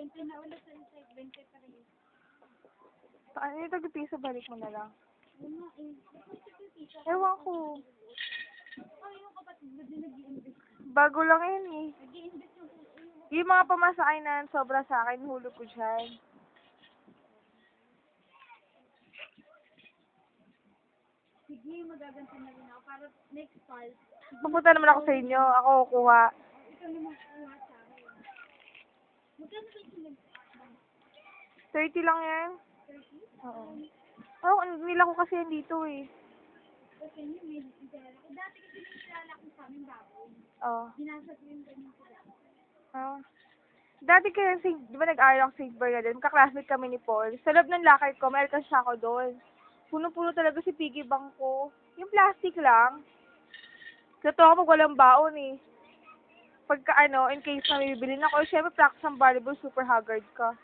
20 na ulit sa isa, 20 pa rin. Ano yung tag-piso, balik mo na lang. Ano eh. Ewan ko. Oh, yung kapatid mo din nag-i-invest. Bago lang yun eh. Nag-i-invest yung Yung mga pamasakin na sobra sa akin, hulog ko dyan. sige, magaganti na rin ako para next fall. Pupunta naman ako sa inyo. Ako kukuha. Ikaw naman kuha sa akin. Magkano ba yung 30 lang yan. 30? Oo. Oh, nila ko kasi yan dito eh. Kasi yun, may kilala ko. Dati kasi may kilala ko sa amin bago. Oo. Ginasa ko yung ganyan sila. Oh. Dati kasi, di ba nag-aaral ako sa St. Bernadette, kaklasmate kami ni Paul. Sa loob ng locker ko, may alkas siya ako doon. Puno-puno talaga si piggy bank ko. Yung plastic lang. Totoo ako pag walang baon eh. Pagka in case na may bibilin ako, syempre practice ng volleyball, super haggard ka.